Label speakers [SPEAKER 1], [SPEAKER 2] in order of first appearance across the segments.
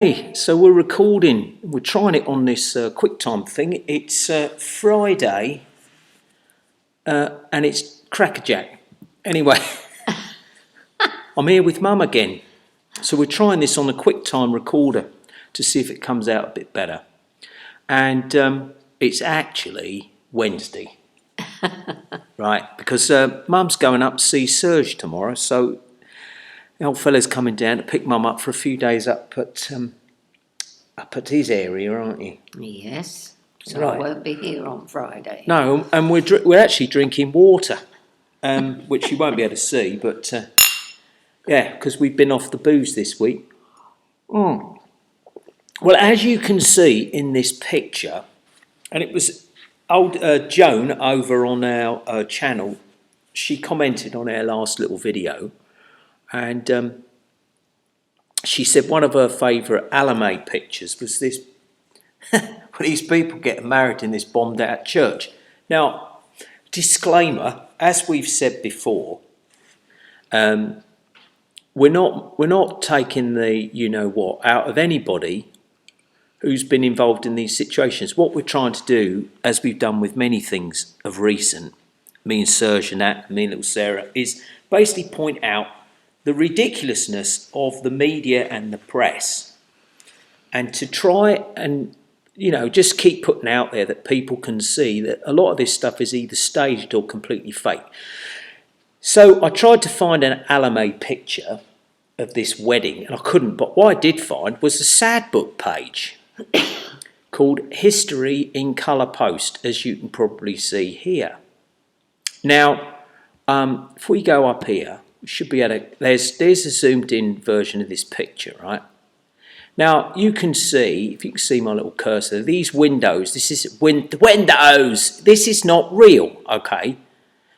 [SPEAKER 1] Hey, so we're recording. We're trying it on this QuickTime thing. It's Friday, and it's crackerjack. Anyway, I'm here with Mum again. So we're trying this on the QuickTime recorder to see if it comes out a bit better. And it's actually Wednesday, right? Because Mum's going up to see Serge tomorrow, so the old fella's coming down to pick Mum up for a few days up at his area, aren't you?
[SPEAKER 2] Yes, so
[SPEAKER 1] Right.
[SPEAKER 2] I won't be here on Friday.
[SPEAKER 1] No, and we're actually drinking water, which you won't be able to see, but yeah, because we've been off the booze this week. Well, as you can see in this picture, and it was old Joan over on our channel, she commented on our last little video, and she said one of her favourite Alamay pictures was this, these people getting married in this bombed out church. Now, disclaimer, as we've said before, we're not taking the you know what out of anybody who's been involved in these situations. What we're trying to do, as we've done with many things of recent, me and Serge and that, me and little Sarah, is basically point out the ridiculousness of the media and the press, and to try and just keep putting out there that people can see that a lot of this stuff is either staged or completely fake. So I tried to find an Alamay picture of this wedding, and I couldn't, but what I did find was a SadBook page called History in Colour Post, as you can probably see here. Now, if we go up here, we should be able to, there's a zoomed in version of this picture, right? Now, you can see, if you can see my little cursor, these windows, this is windows, this is not real, okay?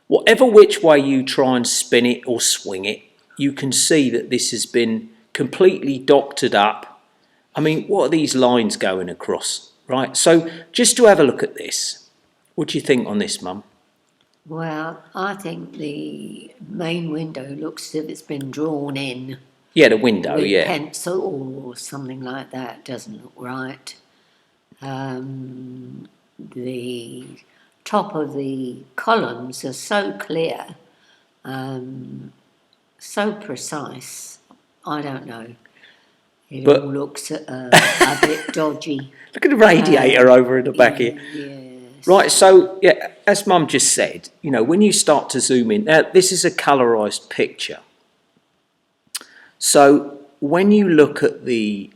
[SPEAKER 1] Whatever which way you try and spin it or swing it, you can see that this has been completely doctored up. I mean, what are these lines going across, right? So, just to have a look at this, what do you think on this, Mum?
[SPEAKER 2] Well, I think the main window looks as if it's been drawn in
[SPEAKER 1] Yeah, the window,
[SPEAKER 2] with
[SPEAKER 1] yeah.
[SPEAKER 2] pencil or something like that. Doesn't look right. The top of the columns are so clear, so precise. I don't know. It all looks a bit dodgy.
[SPEAKER 1] Look at the radiator over in the back here.
[SPEAKER 2] Yes.
[SPEAKER 1] Right, so, yeah, as Mum just said, when you start to zoom in, now this is a colourised picture. So when you look at the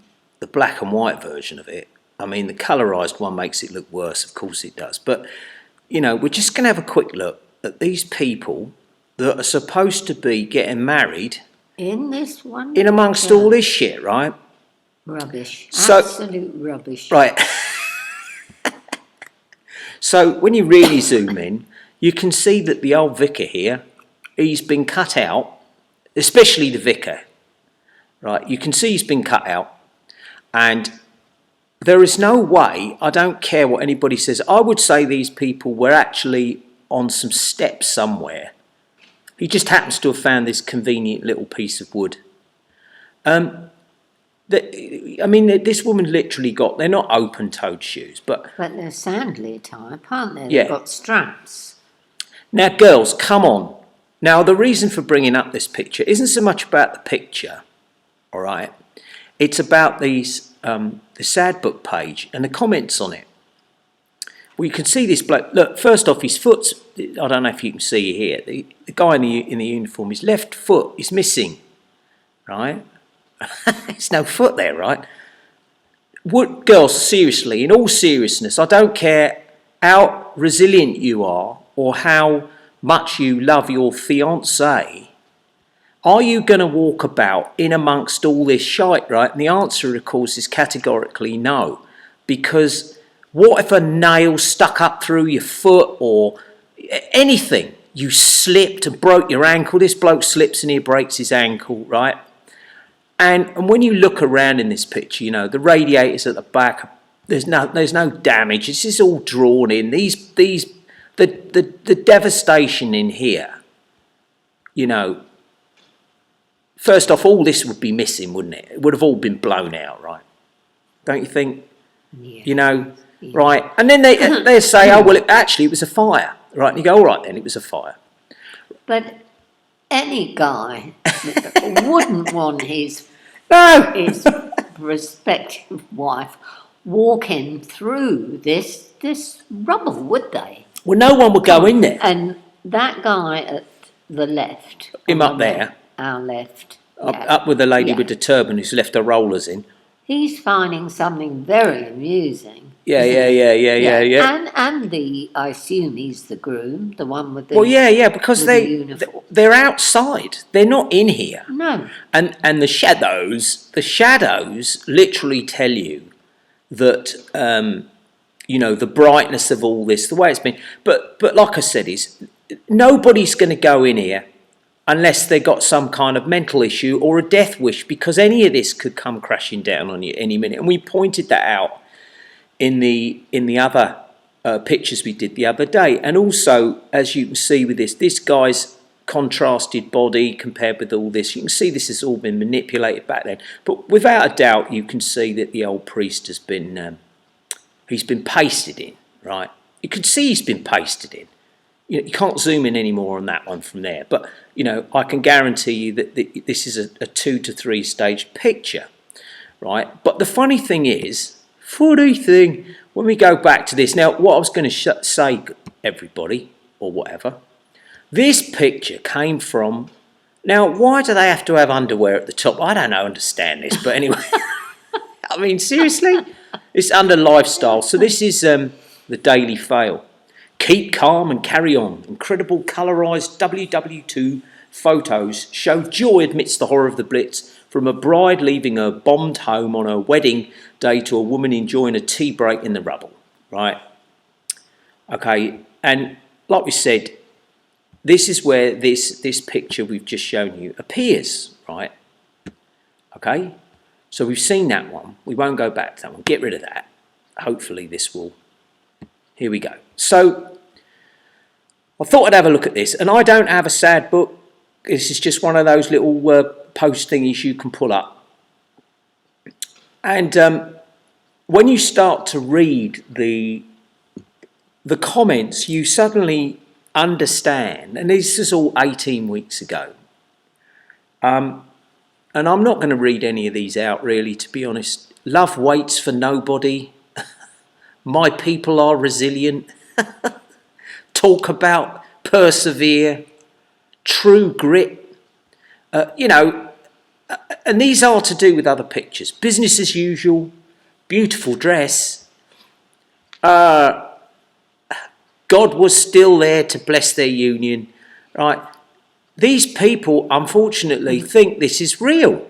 [SPEAKER 1] black and white version of it, I mean, the colourised one makes it look worse, of course it does. But, we're just going to have a quick look at these people that are supposed to be getting married
[SPEAKER 2] in this one?
[SPEAKER 1] In amongst all this shit, right?
[SPEAKER 2] Rubbish.
[SPEAKER 1] So,
[SPEAKER 2] absolute rubbish.
[SPEAKER 1] Right. So when you really zoom in, you can see that the old vicar here, he's been cut out, especially the vicar, right? You can see he's been cut out, and there is no way, I don't care what anybody says, I would say these people were actually on some steps somewhere. He just happens to have found this convenient little piece of wood. This woman literally they're not open-toed shoes, but
[SPEAKER 2] they're sandally type, aren't they?
[SPEAKER 1] Yeah.
[SPEAKER 2] They've got straps.
[SPEAKER 1] Now, girls, come on. Now, the reason for bringing up this picture isn't so much about the picture, all right? It's about the SadBook page and the comments on it. Well, you can see this bloke. Look, first off, his foot's, I don't know if you can see here, the guy in the uniform, his left foot is missing, right? There's no foot there, right? Girls, seriously, in all seriousness, I don't care how resilient you are or how much you love your fiancé. Are you going to walk about in amongst all this shite, right? And the answer, of course, is categorically no. Because what if a nail stuck up through your foot or anything? You slipped and broke your ankle. This bloke slips and he breaks his ankle, right? And when you look around in this picture, the radiators at the back, there's no damage. This is all drawn in. The devastation in here, first off, all this would be missing, wouldn't it? It would have all been blown out, right? don't you think?
[SPEAKER 2] Yeah.
[SPEAKER 1] You know,
[SPEAKER 2] Yeah.
[SPEAKER 1] right? And then they say, oh, well, it was a fire, right? And you go, all right, then, it was a fire.
[SPEAKER 2] But any guy wouldn't want his
[SPEAKER 1] No!
[SPEAKER 2] prospective wife walking through this rubble, would they?
[SPEAKER 1] Well, no one would go in there.
[SPEAKER 2] And that guy at the left,
[SPEAKER 1] Him
[SPEAKER 2] on
[SPEAKER 1] up
[SPEAKER 2] the
[SPEAKER 1] there.
[SPEAKER 2] our left,
[SPEAKER 1] Up with the lady
[SPEAKER 2] yeah.
[SPEAKER 1] with the turban who's left her rollers in.
[SPEAKER 2] He's finding something very amusing.
[SPEAKER 1] Yeah.
[SPEAKER 2] And I assume he's the groom, the one with the
[SPEAKER 1] because
[SPEAKER 2] with the uniform.
[SPEAKER 1] they're outside. They're not in here.
[SPEAKER 2] No.
[SPEAKER 1] And the shadows literally tell you that the brightness of all this, the way it's been. But like I said, is nobody's going to go in here unless they got some kind of mental issue or a death wish, because any of this could come crashing down on you any minute. And we pointed that out in the other pictures we did the other day. And also, as you can see with this guy's contrasted body compared with all this, you can see this has all been manipulated back then. But without a doubt, you can see that the old priest has been he's been pasted in, right? You can see he's been pasted in. You can't zoom in anymore on that one from there, but I can guarantee you that this is a 2 to 3 stage picture, right? But the funny thing is, when we go back to this, now what I was going to say, everybody, or whatever, this picture came from, now why do they have to have underwear at the top? I don't understand this, but anyway, I mean, seriously, it's under lifestyle. So this is the Daily Fail. Keep calm and carry on. Incredible colorised WW2 photos show joy amidst the horror of the Blitz, from a bride leaving her bombed home on her wedding day to a woman enjoying a tea break in the rubble. Right? Okay, and like we said, this is where this picture we've just shown you appears. Right? Okay, so we've seen that one. We won't go back to that one. Get rid of that. Hopefully this will... Here we go. So I thought I'd have a look at this, and I don't have a sad book. This is just one of those little post thingies you can pull up. And when you start to read the comments, you suddenly understand, and this is all 18 weeks ago. And I'm not going to read any of these out, really, to be honest. Love waits for nobody. My people are resilient. Talk about persevere. True grit. And these are to do with other pictures. Business as usual. Beautiful dress. God was still there to bless their union. Right? These people, unfortunately, think this is real.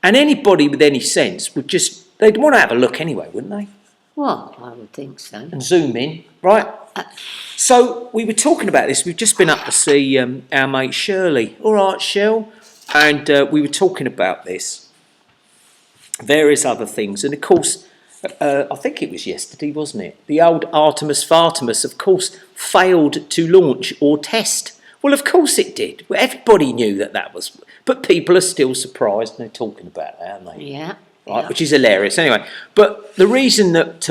[SPEAKER 1] And anybody with any sense they'd want to have a look anyway, wouldn't they?
[SPEAKER 2] Well, I would think so.
[SPEAKER 1] And zoom in, right? So we were talking about this. We've just been up to see our mate Shirley. All right, Shell. And we were talking about this, various other things. And of course, I think it was yesterday, wasn't it? The old Artemis Fartemis, of course, failed to launch or test. Well, of course it did. Well, everybody knew that was... But people are still surprised, and they're talking about that, aren't they?
[SPEAKER 2] Yeah.
[SPEAKER 1] Right,
[SPEAKER 2] yeah.
[SPEAKER 1] which is hilarious. Anyway, but the reason that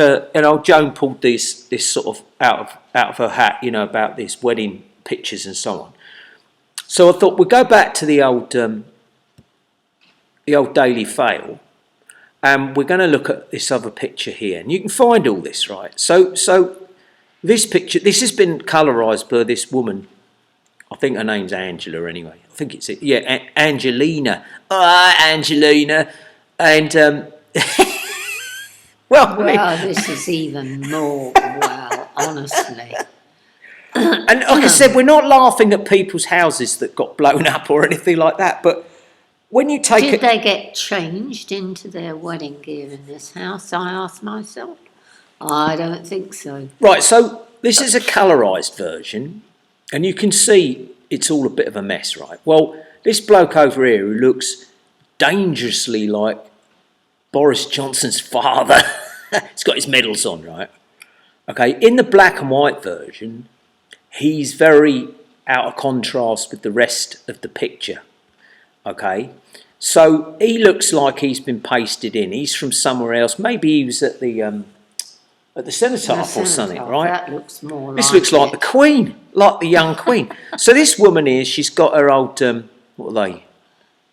[SPEAKER 1] Joan pulled this sort of out of her hat, about these wedding pictures and so on. So I thought we'd go back to the old Daily Fail, and we're going to look at this other picture here, and you can find all this, right? So this picture, this has been colorised by this woman. I think her name's Angela. Anyway, I think it's it. Yeah, Angelina. Angelina. And
[SPEAKER 2] this is even more honestly.
[SPEAKER 1] And like I said, we're not laughing at people's houses that got blown up or anything like that. But when you take
[SPEAKER 2] Did they get changed into their wedding gear in this house? I asked myself. I don't think so.
[SPEAKER 1] Right. So this is a colorised version, and you can see it's all a bit of a mess, right? Well, this bloke over here who looks dangerously like Boris Johnson's father. He's got his medals on, right? Okay, in the black and white version, he's very out of contrast with the rest of the picture. Okay, So he looks like he's been pasted in. He's from somewhere else. Maybe he was at the cenotaph or something, right?
[SPEAKER 2] That looks more
[SPEAKER 1] this
[SPEAKER 2] like
[SPEAKER 1] looks like the Queen, like the young Queen. So this woman here, she's got her old, what are they?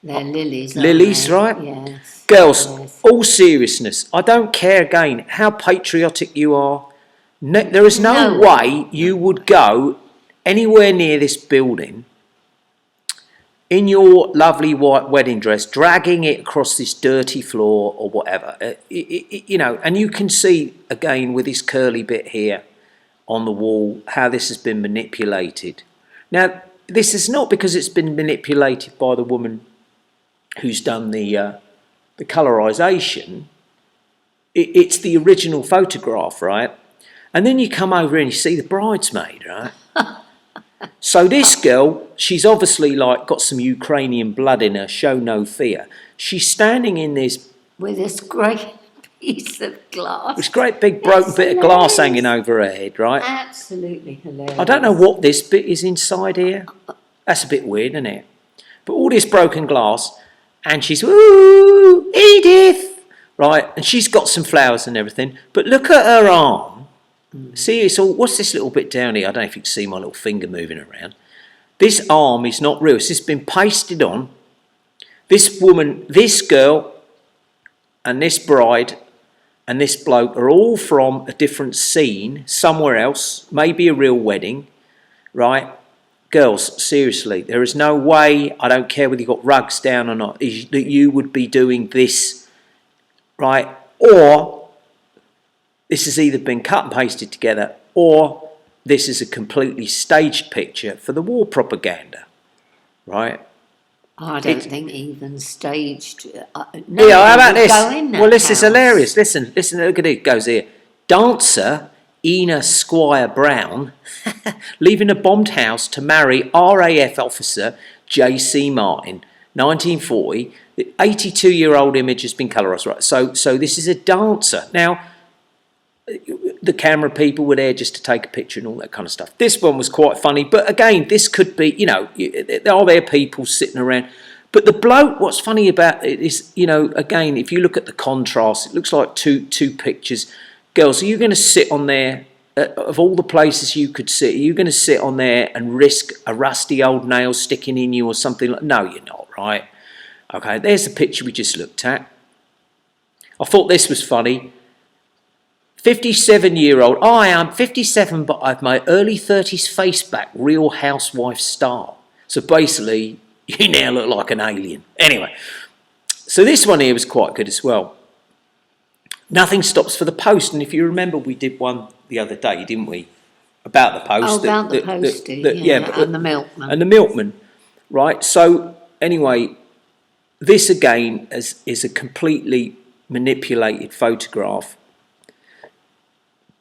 [SPEAKER 2] They're lilies,
[SPEAKER 1] Lilies, right?
[SPEAKER 2] Yes.
[SPEAKER 1] Girls,
[SPEAKER 2] Yes.
[SPEAKER 1] all seriousness, I don't care again how patriotic you are. There is no way you would go anywhere near this building in your lovely white wedding dress, dragging it across this dirty floor or whatever. You know, and you can see, again, with this curly bit here on the wall, how this has been manipulated. Now, this is not because it's been manipulated by the woman who's done the colorization. It's the original photograph, right? And then you come over and you see the bridesmaid, right? So this girl, she's obviously like got some Ukrainian blood in her, show no fear. She's standing in this...
[SPEAKER 2] with this great piece of glass.
[SPEAKER 1] This great big broken bit of glass hanging over her head, right?
[SPEAKER 2] Absolutely hilarious.
[SPEAKER 1] I don't know what this bit is inside here. That's a bit weird, isn't it? But all this broken glass, and she's, ooh, Edith, right? And she's got some flowers and everything. But look at her arm. See, it's all, what's this little bit down here? I don't know if you can see my little finger moving around. This arm is not real. It's just been pasted on. This woman, this girl, and this bride, and this bloke are all from a different scene, somewhere else, maybe a real wedding, right? Girls, seriously, there is no way, I don't care whether you've got rugs down or not, that you would be doing this, right? Or this has either been cut and pasted together, or this is a completely staged picture for the war propaganda, right?
[SPEAKER 2] I don't think even staged.
[SPEAKER 1] Yeah, how about this? Well, this is
[SPEAKER 2] house.
[SPEAKER 1] hilarious. Listen, look at it. It goes here. Dancer Ina Squire Brown leaving a bombed house to marry RAF officer J.C. Martin, 1940. The 82-year-old image has been colorised, right? So this is a dancer. Now, the camera people were there just to take a picture and all that kind of stuff. This one was quite funny, but again, this could be, you know, are there people sitting around? But the bloke, what's funny about it is, you know, again, if you look at the contrast, it looks like two pictures. Girls, are you going to sit on there, of all the places you could sit, are you going to sit on there and risk a rusty old nail sticking in you or something like? No, you're not, right? Okay, there's the picture we just looked at. I thought this was funny. 57-year-old, I'm 57, but I've my early 30s face back, Real Housewife style. So basically, you now look like an alien. Anyway, so this one here was quite good as well. Nothing stops for the post, and if you remember, we did one the other day, didn't we? About the post.
[SPEAKER 2] Oh, about the postie,
[SPEAKER 1] yeah,
[SPEAKER 2] and the milkman.
[SPEAKER 1] And the milkman, right? So anyway, this again is a completely manipulated photograph.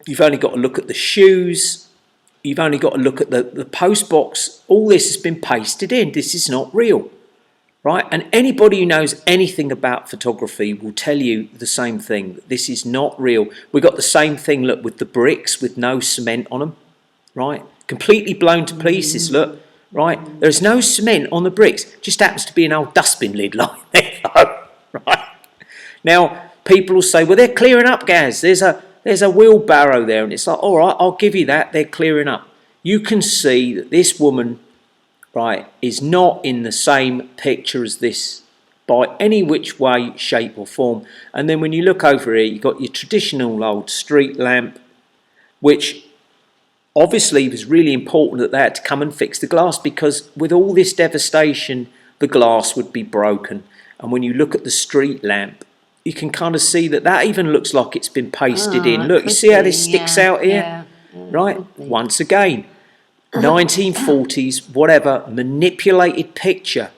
[SPEAKER 1] You've only got to look at the shoes. You've only got to look at the post box. All this has been pasted in. This is not real, right? And anybody who knows anything about photography will tell you the same thing. This is not real. We've got the same thing, look, with the bricks with no cement on them, right? Completely blown to pieces, look, right? There's no cement on the bricks. Just happens to be an old dustbin lid lying there, right? Now, people will say, well, they're clearing up, Gaz. There's a wheelbarrow there, and it's like, all right, I'll give you that. They're clearing up. You can see that this woman, right, is not in the same picture as this by any which way, shape or form. And then when you look over here, you've got your traditional old street lamp, which obviously was really important that they had to come and fix the glass, because with all this devastation, the glass would be broken. And when you look at the street lamp, you can kind of see that even looks like it's been pasted in. Look, you see how this sticks out here? Right? Once again, 1940s, whatever, manipulated picture,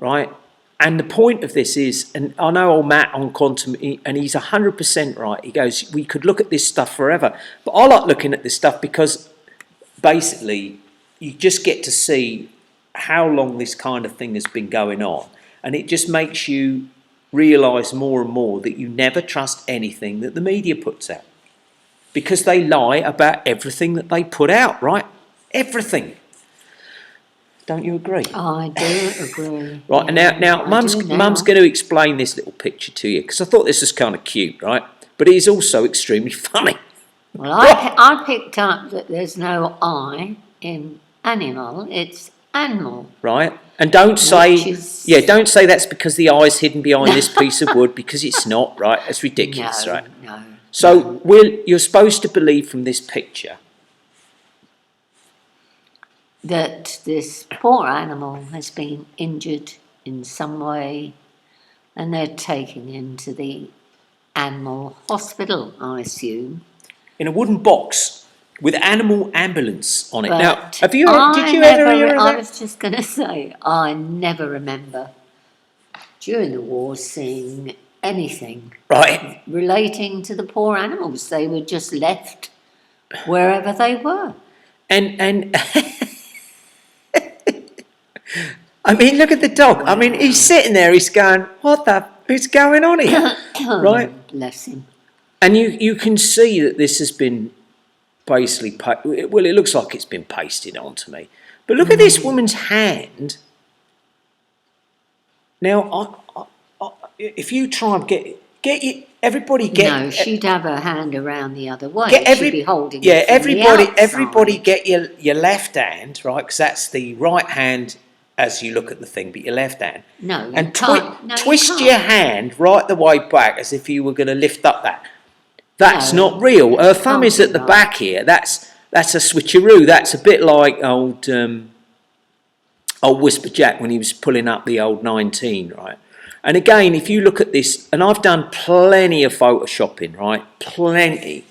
[SPEAKER 1] right? And the point of this is, and I know old Matt on Quantum, and he's 100% right. He goes, we could look at this stuff forever. But I like looking at this stuff because basically you just get to see how long this kind of thing has been going on. And it just makes you realise more and more that you never trust anything that the media puts out, because they lie about everything that they put out, right? Everything. Don't you agree?
[SPEAKER 2] I do agree.
[SPEAKER 1] Right, and now Mum's going to explain this little picture to you, because I thought this was kind of cute, right? But it is also extremely funny.
[SPEAKER 2] Well, I picked up that there's no I in animal, it's animal.
[SPEAKER 1] Right, and don't say that's because the eye's hidden behind this piece of wood, because it's not, right? It's ridiculous, right?
[SPEAKER 2] No.
[SPEAKER 1] So you're supposed to believe from this picture
[SPEAKER 2] that this poor animal has been injured in some way, and they're taking him to the animal hospital, I assume.
[SPEAKER 1] in a wooden box with animal ambulance on it.
[SPEAKER 2] But
[SPEAKER 1] Now, did you ever hear of that?
[SPEAKER 2] I was just going to say, I never remember during the war seeing anything
[SPEAKER 1] Right.
[SPEAKER 2] relating to the poor animals. They were just left wherever they were.
[SPEAKER 1] And I mean, look at the dog. I mean, he's sitting there, he's going, what's going on here? Right?
[SPEAKER 2] Bless him.
[SPEAKER 1] And you can see that this has been basically, it looks like it's been pasted onto me. But look at this woman's hand. Now, if you try and everybody get...
[SPEAKER 2] No, she'd have her hand around the other way. She'd be holding
[SPEAKER 1] yeah,
[SPEAKER 2] it from the outside.
[SPEAKER 1] everybody get your left hand, right? Because that's the right hand as you look at the thing, but your left hand.
[SPEAKER 2] No,
[SPEAKER 1] and
[SPEAKER 2] can't.
[SPEAKER 1] twist your hand right the way back as if you were going to lift up that. That's not real. Her thumb is at the back here. That's a switcheroo. That's a bit like old Whisper Jack when he was pulling up the old 19, right? And again, if you look at this, and I've done plenty of photoshopping, right? Plenty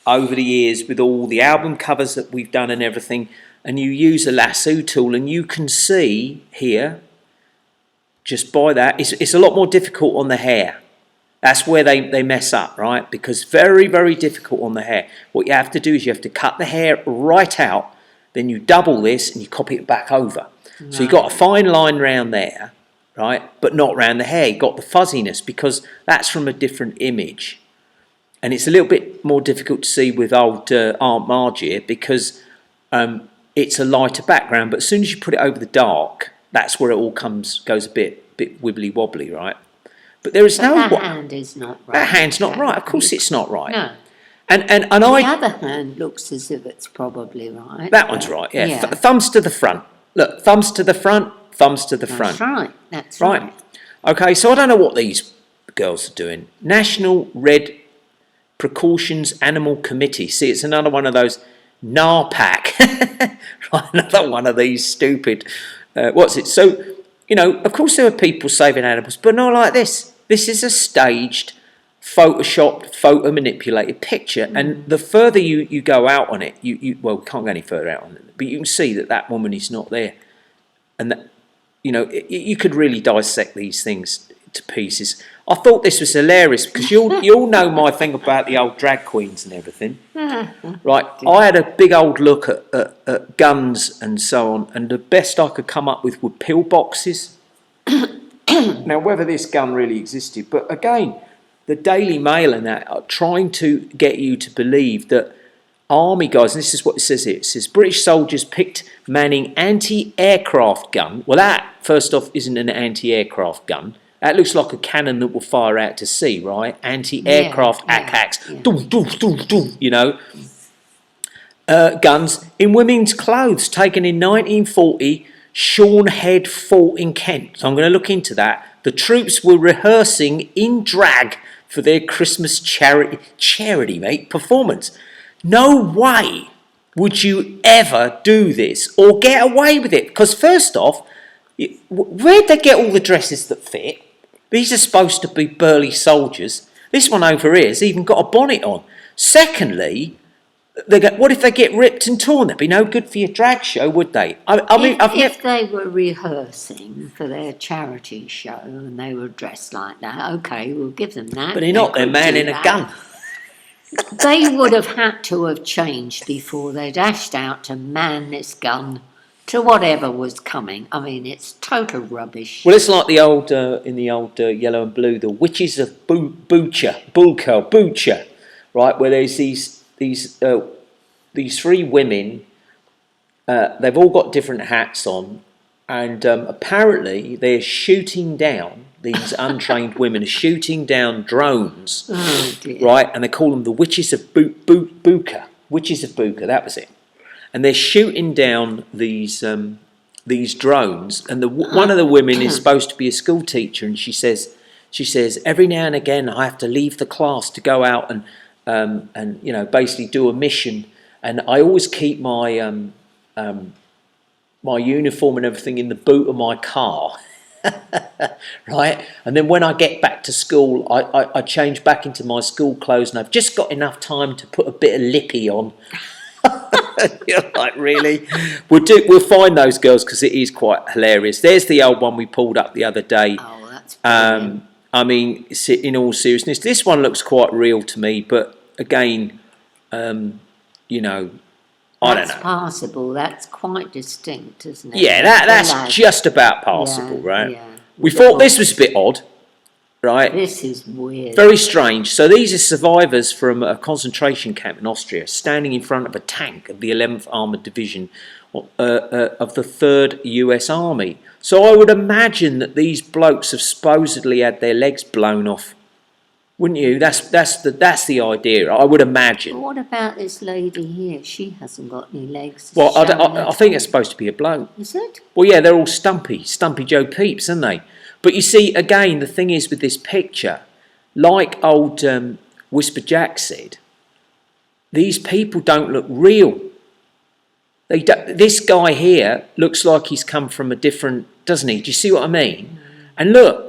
[SPEAKER 1] over the years with all the album covers that we've done and everything. And you use a lasso tool, and you can see here, just by that, it's a lot more difficult on the hair. That's where they mess up, right? Because very, very difficult on the hair. What you have to do is you have to cut the hair right out, then you double this and you copy it back over. Right. So you've got a fine line round there, right? But not round the hair. You've got the fuzziness because that's from a different image. And it's a little bit more difficult to see with old Aunt Marge here because it's a lighter background. But as soon as you put it over the dark, that's where it all goes a bit wibbly wobbly, right? But there is
[SPEAKER 2] that hand is not right.
[SPEAKER 1] That hand's not right. Of course it's not right.
[SPEAKER 2] No.
[SPEAKER 1] And
[SPEAKER 2] the other hand looks as if it's probably right.
[SPEAKER 1] That one's right, yeah. Thumbs to the front. Look, thumbs to the front, thumbs to the front.
[SPEAKER 2] That's right.
[SPEAKER 1] Okay, so I don't know what these girls are doing. National Red Precautions Animal Committee. See, it's another one of those NARPAC. Right, another one of these stupid... what's it? So... You know, of course there are people saving animals, but not like this. This is a staged, photoshopped, photo-manipulated picture. And the further you go out on it, you can't go any further out on it, but you can see that woman is not there. And, that, you know, you could really dissect these things to pieces. I thought this was hilarious because you all know my thing about the old drag queens and everything. Right, I had a big old look at guns and so on, and the best I could come up with were pillboxes. Now, whether this gun really existed, but again, the Daily Mail and that are trying to get you to believe that army guys, and this is what it says here, it says British soldiers picked Manning anti-aircraft gun. Well, that, first off, isn't an anti-aircraft gun. That looks like a cannon that will fire out to sea, right? Anti-aircraft ACACs, you know. Guns in women's clothes taken in 1940 Shornhead Fort in Kent. So I'm going to look into that. The troops were rehearsing in drag for their Christmas charity, mate, performance. No way would you ever do this or get away with it. Because first off, where'd they get all the dresses that fit? These are supposed to be burly soldiers. This one over here has even got a bonnet on. Secondly, what if they get ripped and torn? They'd be no good for your drag show, would they?
[SPEAKER 2] If they were rehearsing for their charity show and they were dressed like that, okay, we'll give them that.
[SPEAKER 1] But they're not. They're manning a gun.
[SPEAKER 2] They would have had to have changed before they dashed out to man this gun to whatever was coming. I mean, it's total rubbish.
[SPEAKER 1] Well, it's like the old, in the old Yellow and Blue, the Witches of Butcher, right? Where there's these three women. They've all got different hats on, And apparently they're shooting down, these untrained women are shooting down drones,
[SPEAKER 2] Oh dear.
[SPEAKER 1] right? And they call them the witches of Buka. Witches of Buka, that was it. And they're shooting down these drones. And one of the women is supposed to be a school teacher, and she says every now and again I have to leave the class to go out and basically do a mission, and I always keep my my uniform and everything in the boot of my car. Right, and then when I get back to school, I change back into my school clothes, and I've just got enough time to put a bit of lippy on. You're like, really? We'll find those girls, because it is quite hilarious. There's the old one we pulled up the other day.
[SPEAKER 2] Oh, that's brilliant.
[SPEAKER 1] I mean, in all seriousness, this one looks quite real to me, but again, I don't know.
[SPEAKER 2] That's passable. That's quite distinct, isn't it?
[SPEAKER 1] Yeah, that's just about passable, right?
[SPEAKER 2] Yeah.
[SPEAKER 1] We thought this was a bit odd, right?
[SPEAKER 2] This is weird.
[SPEAKER 1] Very strange. So these are survivors from a concentration camp in Austria, standing in front of a tank of the 11th Armoured Division of the 3rd US Army. So I would imagine that these blokes have supposedly had their legs blown off. Wouldn't you? That's the idea, I would imagine.
[SPEAKER 2] But what about this lady here? She hasn't got any legs.
[SPEAKER 1] Well, I think it's supposed to be a bloke.
[SPEAKER 2] Is it?
[SPEAKER 1] Well, yeah, they're all stumpy Joe Peeps, aren't they? But you see, again, the thing is with this picture, like old Whisper Jack said, these people don't look real. This guy here looks like he's come from a different, doesn't he? Do you see what I mean? And look,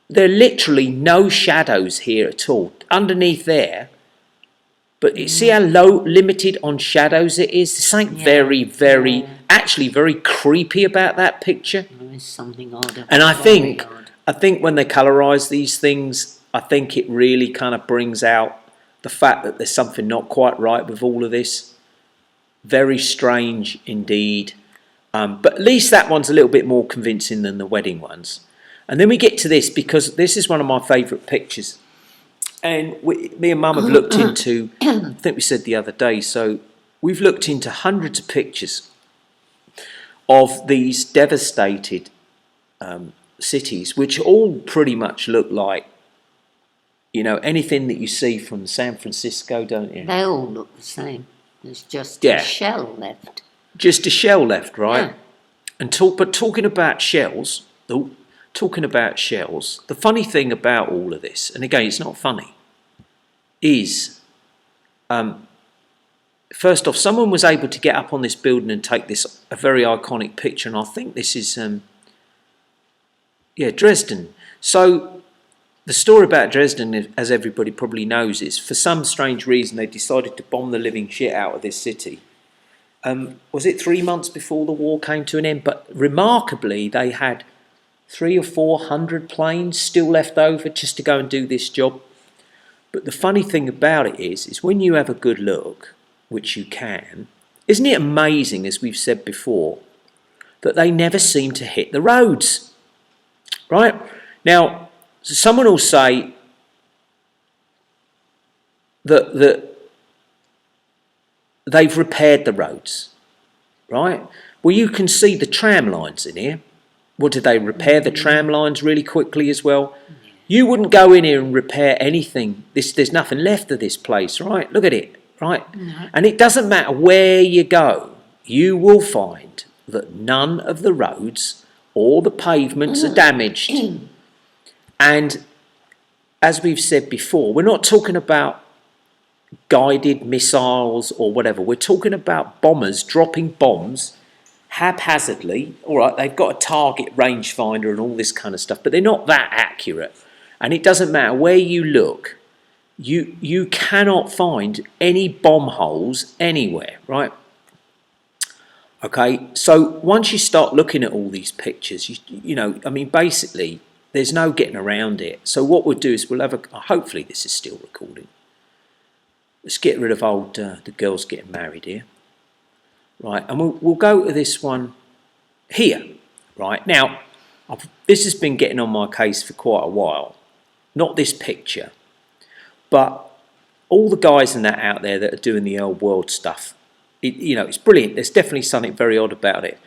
[SPEAKER 1] there are literally no shadows here at all underneath there. But you see how limited on shadows it is? There's something actually very creepy about that picture.
[SPEAKER 2] There is something odd.
[SPEAKER 1] And I think when they colorise these things, I think it really kind of brings out the fact that there's something not quite right with all of this. Very strange indeed. But at least that one's a little bit more convincing than the wedding ones. And then we get to this, because this is one of my favourite pictures. And me and Mum have looked into, I think we said the other day, so we've looked into hundreds of pictures of these devastated cities, which all pretty much look like, anything that you see from San Francisco, don't you?
[SPEAKER 2] They all look the same. There's just a shell left.
[SPEAKER 1] Just a shell left, right?
[SPEAKER 2] Yeah.
[SPEAKER 1] And talking about shells, the funny thing about all of this, and again, it's not funny, is first off, someone was able to get up on this building and take a very iconic picture, and I think this is Dresden. So the story about Dresden, as everybody probably knows, is for some strange reason they decided to bomb the living shit out of this city. Was it 3 months before the war came to an end? But remarkably, they had 300 or 400 planes still left over just to go and do this job. But the funny thing about it is when you have a good look, which you can, isn't it amazing, as we've said before, that they never seem to hit the roads, right? Now, someone will say that they've repaired the roads, right? Well, you can see the tram lines in here. Well, did they repair the tram lines really quickly as well? You wouldn't go in here and repair anything. There's nothing left of this place, right? Look at it, right? No. And it doesn't matter where you go, you will find that none of the roads or the pavements are damaged. And as we've said before, we're not talking about guided missiles or whatever. We're talking about bombers dropping bombs haphazardly. All right, they've got a target rangefinder and all this kind of stuff, but they're not that accurate. And it doesn't matter where you look, you cannot find any bomb holes anywhere, right? Okay, so once you start looking at all these pictures, basically there's no getting around it. So what we'll do is we'll have hopefully this is still recording. Let's get rid of the girls getting married here. Right, and we'll go to this one here. Right, now, this has been getting on my case for quite a while. Not this picture, but all the guys in that out there that are doing the old world stuff. It's brilliant. There's definitely something very odd about it.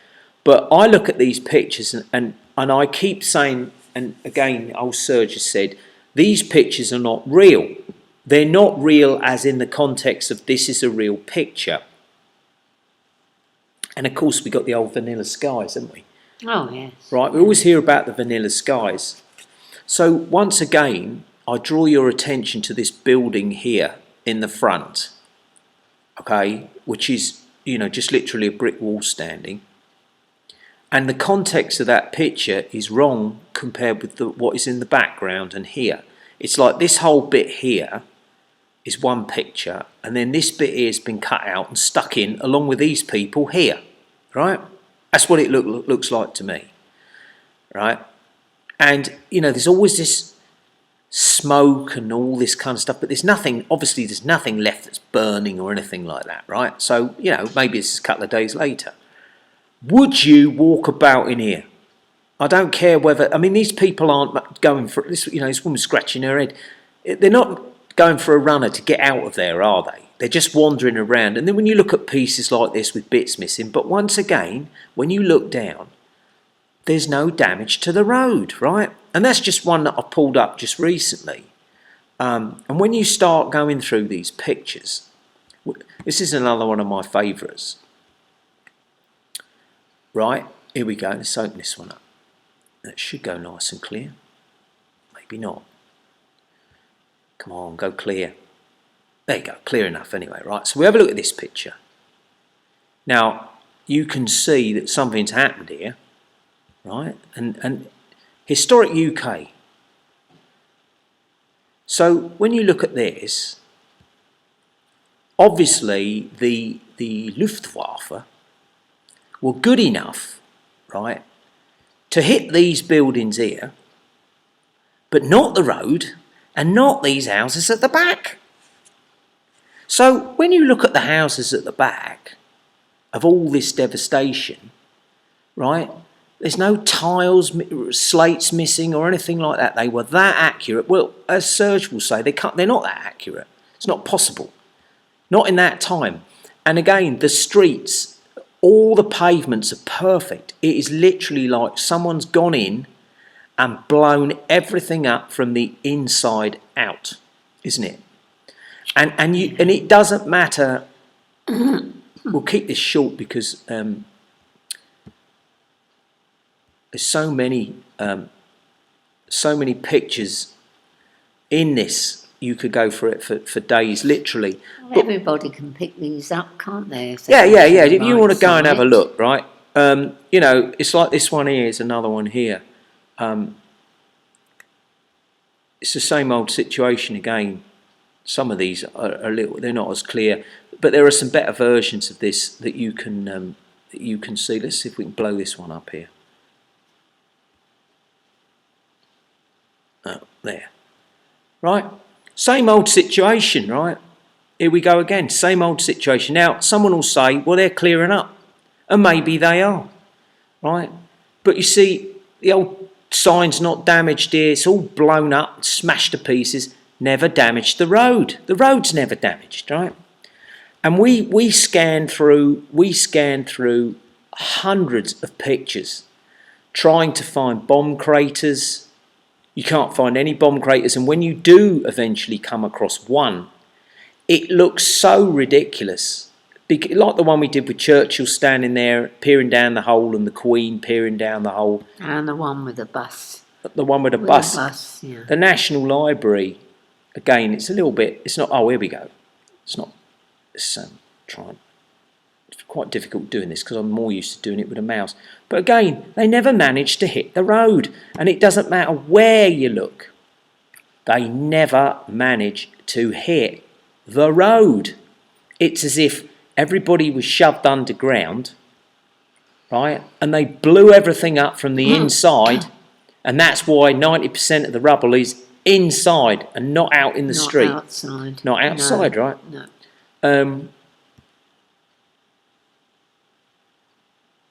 [SPEAKER 1] But I look at these pictures and I keep saying, and again, old Sir just said, these pictures are not real. They're not real as in the context of this is a real picture. And of course, we got the old vanilla skies, haven't we?
[SPEAKER 2] Oh, yes.
[SPEAKER 1] Right, we always hear about the vanilla skies. So once again, I draw your attention to this building here in the front, okay, which is, you know, just literally a brick wall standing. And the context of that picture is wrong compared with what is in the background and here. It's like this whole bit here is one picture, and then this bit here has been cut out and stuck in along with these people here, right? That's what it looks like to me, right? And, you know, there's always this smoke and all this kind of stuff, but there's nothing, obviously there's nothing left that's burning or anything like that, right? So, you know, maybe it's a couple of days later. Would you walk about in here? I don't care whether, I mean, these people aren't going for this, you know, this woman's scratching her head. They're not going for a runner to get out of there, are they? They're just wandering around. And then when you look at pieces like this with bits missing, but once again, when you look down, there's no damage to the road, right? And that's just one that I pulled up just recently. And when you start going through these pictures, this is another one of my favourites. Right, here we go. Let's open this one up. That should go nice and clear. Maybe not. Come on, go clear. There you go, clear enough anyway, right? So we have a look at this picture. Now, you can see that something's happened here, right? And historic UK. So when you look at this, obviously the Luftwaffe were good enough, right, to hit these buildings here, but not the road and not these houses at the back. So when you look at the houses at the back of all this devastation, right, there's no tiles, slates missing or anything like that. They were that accurate. Well, as Serge will say, they're not that accurate. It's not possible. Not in that time. And again, the streets, all the pavements are perfect. It is literally like someone's gone in and blown everything up from the inside out, isn't it? And it doesn't matter. We'll keep this short because there's so many pictures in this. You could go for it for days, literally.
[SPEAKER 2] Well, everybody can pick these up, can't they?
[SPEAKER 1] Yeah. If you want to go and have a look, right? You know, it's like this one here is another one here. It's the same old situation again. Some of these are a little, they're not as clear, but there are some better versions of this that you can see. Let's see if we can blow this one up here. Oh, there. Right? Same old situation, right? Here we go again, same old situation. Now, someone will say, well, they're clearing up. And maybe they are, right? But you see, the old sign's not damaged here. It's all blown up, smashed to pieces, never damaged the road. The road's never damaged, right? And we scan through hundreds of pictures trying to find bomb craters. You can't find any bomb craters, and when you do eventually come across one, it looks so ridiculous. Like the one we did with Churchill standing there peering down the hole and the Queen peering down the hole.
[SPEAKER 2] And the one with the bus.
[SPEAKER 1] The one with the bus.
[SPEAKER 2] Yeah.
[SPEAKER 1] The National Library, again, it's a little bit, it's not, oh, here we go. It's not, it's quite difficult doing this because I'm more used to doing it with a mouse. But again, they never managed to hit the road. And it doesn't matter where you look. They never manage to hit the road. It's as if everybody was shoved underground, right? And they blew everything up from the inside. And that's why 90% of the rubble is inside and not out in the street.
[SPEAKER 2] Not outside.
[SPEAKER 1] Not outside,
[SPEAKER 2] no,
[SPEAKER 1] right?
[SPEAKER 2] No.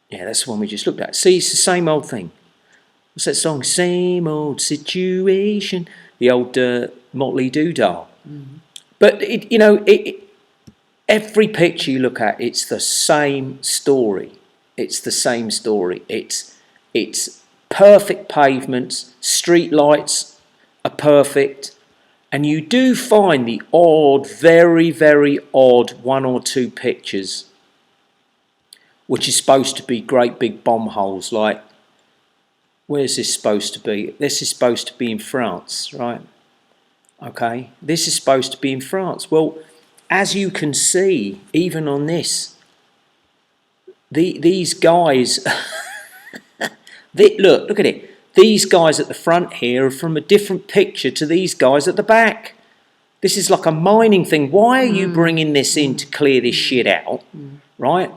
[SPEAKER 1] Yeah, that's the one we just looked at. See, it's the same old thing. What's that song? Same old situation. The old Motley Doodah. Mm-hmm. But, every picture you look at, it's the same story. it's the same story. It's perfect pavements, street lights are perfect, and you do find the odd, very, very odd 1 or 2 pictures which is supposed to be great big bomb holes. Like, where's this supposed to be? This is supposed to be in France, right? Okay, this is supposed to be in France. Well, as you can see, even on this, these guys, look at it. These guys at the front here are from a different picture to these guys at the back. This is like a mining thing. Why are you bringing this in to clear this shit out, right?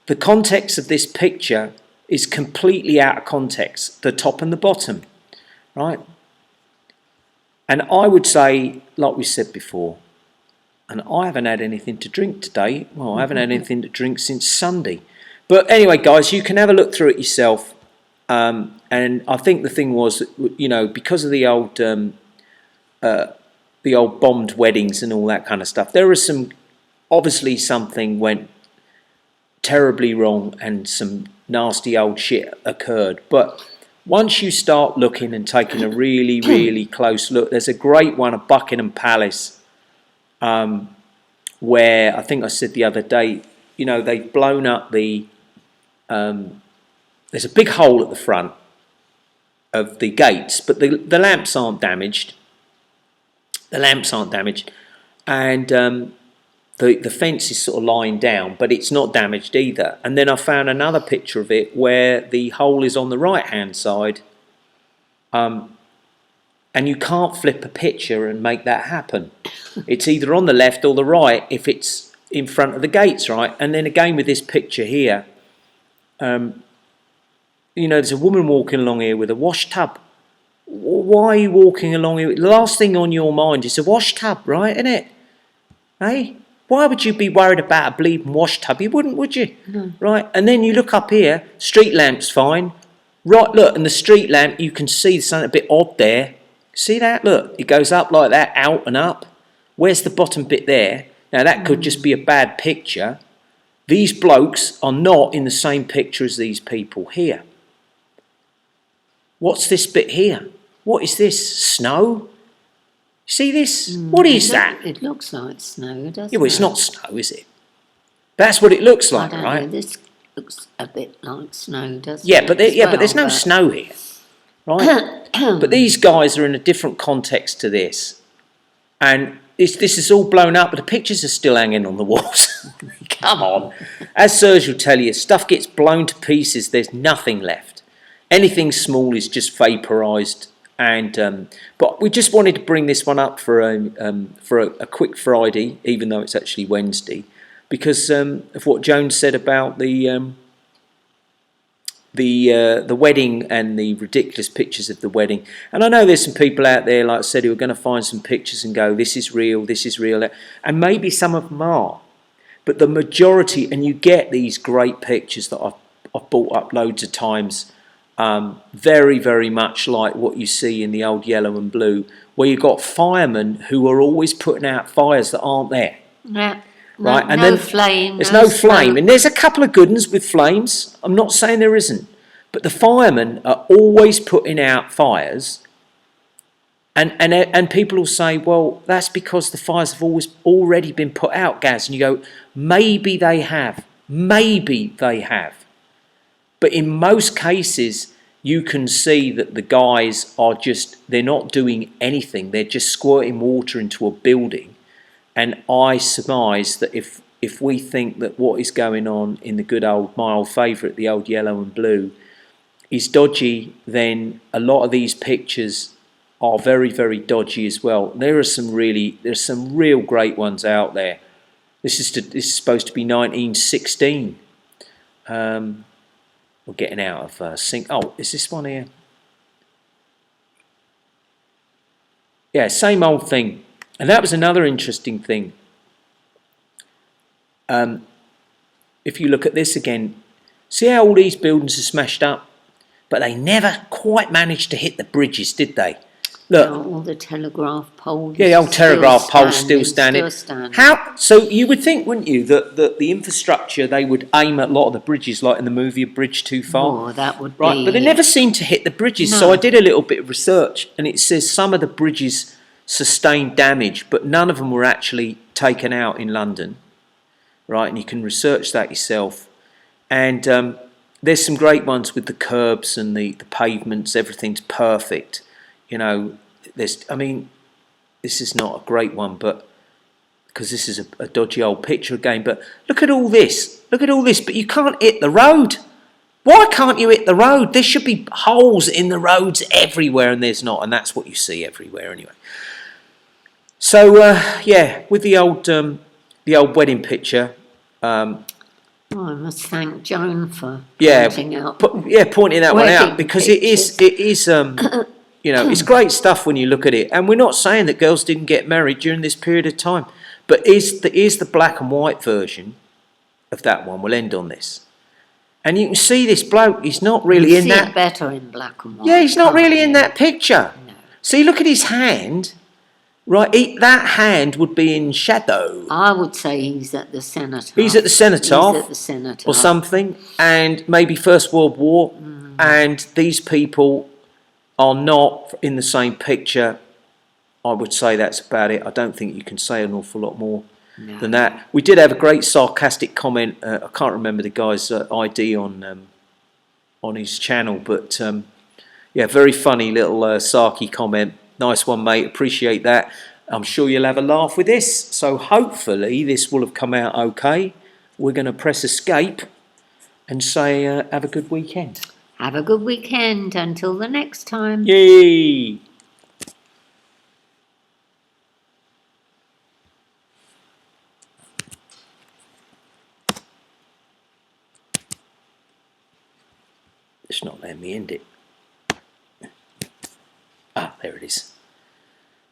[SPEAKER 1] The context of this picture is completely out of context, the top and the bottom, right? And I would say, like we said before, and I haven't had anything to drink today. Well, I haven't had anything to drink since Sunday. But anyway, guys, you can have a look through it yourself. And I think the thing was, you know, because of the old bombed weddings and all that kind of stuff, there was obviously something went terribly wrong and some nasty old shit occurred. But once you start looking and taking a really, really close look, there's a great one of Buckingham Palace, where I think I said the other day, you know, they've blown up the, there's a big hole at the front of the gates, but the lamps aren't damaged. The lamps aren't damaged, and the fence is sort of lying down, but it's not damaged either. And then I found another picture of it where the hole is on the right-hand side, and you can't flip a picture and make that happen. It's either on the left or the right if it's in front of the gates, right? And then again with this picture here, you know, there's a woman walking along here with a wash tub. Why are you walking along here? The last thing on your mind is a wash tub, right, isn't it? Hey? Why would you be worried about a bleeding wash tub? You wouldn't, would you? No. Right? And then you look up here, street lamp's fine. Right, look, and the street lamp, you can see something a bit odd there. See that? Look, it goes up like that, out and up. Where's the bottom bit there? Now, that could just be a bad picture. These blokes are not in the same picture as these people here. What's this bit here? What is this? Snow? See this? What is that?
[SPEAKER 2] It looks like snow, doesn't it?
[SPEAKER 1] Yeah, well, it's not snow, is it? That's what it looks like,
[SPEAKER 2] I don't
[SPEAKER 1] right?
[SPEAKER 2] know. This looks a bit like snow, doesn't
[SPEAKER 1] Yeah,
[SPEAKER 2] it?
[SPEAKER 1] but there's no snow here, right? But these guys are in a different context to this, and this is all blown up, but the pictures are still hanging on the walls. Come on, as Serge will tell you, stuff gets blown to pieces. There's nothing left. Anything small is just vaporized. And but we just wanted to bring this one up for a quick Friday, even though it's actually Wednesday, because of what Joan said about the wedding and the ridiculous pictures of the wedding. And I know there's some people out there, like I said, who are going to find some pictures and go, this is real, and maybe some of them are, but the majority, and you get these great pictures that I've brought up loads of times. Very, very much like what you see in the old yellow and blue, where you've got firemen who are always putting out fires that aren't there.
[SPEAKER 2] Yeah.
[SPEAKER 1] Right, and
[SPEAKER 2] no
[SPEAKER 1] then
[SPEAKER 2] flame.
[SPEAKER 1] There's no flame, and there's a couple of good ones with flames. I'm not saying there isn't, but the firemen are always putting out fires, and people will say, well, that's because the fires have already been put out, Gaz. And you go, maybe they have. But in most cases, you can see that the guys are they're not doing anything. They're just squirting water into a building. And I surmise that if we think that what is going on in my old favourite, the old yellow and blue, is dodgy, then a lot of these pictures are very, very dodgy as well. There's some real great ones out there. This is supposed to be 1916. We're getting out of sync. Oh, is this one here? Yeah, same old thing. And that was another interesting thing. If you look at this again, see how all these buildings are smashed up? But they never quite managed to hit the bridges, did they? Look,
[SPEAKER 2] all the telegraph poles.
[SPEAKER 1] yeah, the old telegraph pole's still standing.
[SPEAKER 2] How?
[SPEAKER 1] So you would think, wouldn't you, that the infrastructure, they would aim at a lot of the bridges, like in the movie A Bridge Too Far.
[SPEAKER 2] Oh, that would
[SPEAKER 1] right,
[SPEAKER 2] be.
[SPEAKER 1] but they never seem to hit the bridges.
[SPEAKER 2] No.
[SPEAKER 1] So I did a little bit of research, and it says some of the bridges sustained damage, but none of them were actually taken out in London. Right, and you can research that yourself. And there's some great ones with the curbs and the pavements. Everything's perfect. You know, I mean, this is not a great one, but because this is a dodgy old picture again. But look at all this. Look at all this. But you can't hit the road. Why can't you hit the road? There should be holes in the roads everywhere, and there's not. And that's what you see everywhere anyway. So yeah, with the old wedding picture.
[SPEAKER 2] Oh, I must thank Joan for
[SPEAKER 1] Yeah,
[SPEAKER 2] pointing out.
[SPEAKER 1] Pointing that one
[SPEAKER 2] wedding
[SPEAKER 1] out, because
[SPEAKER 2] pictures.
[SPEAKER 1] it is you know, it's great stuff when you look at it. And we're not saying that girls didn't get married during this period of time, but is the black and white version of that one. We'll end on this, and you can see this bloke. He's not really in that.
[SPEAKER 2] It better in black and white.
[SPEAKER 1] Yeah, he's not really in that picture.
[SPEAKER 2] No.
[SPEAKER 1] See, look at his hand. Right, that hand would be in shadow.
[SPEAKER 2] I would say he's at the cenotaph.
[SPEAKER 1] He's at the cenotaph.
[SPEAKER 2] He's at the cenotaph.
[SPEAKER 1] Or something, and maybe First World War, and these people are not in the same picture. I would say that's about it. I don't think you can say an awful lot more than that. We did have a great sarcastic comment. I can't remember the guy's ID on his channel, but yeah, very funny little sarky comment. Nice one, mate. Appreciate that. I'm sure you'll have a laugh with this. So hopefully this will have come out okay. We're going to press escape and say have a good weekend.
[SPEAKER 2] Have a good weekend until the next time.
[SPEAKER 1] Yay! It's not letting me end it. Ah, there it is.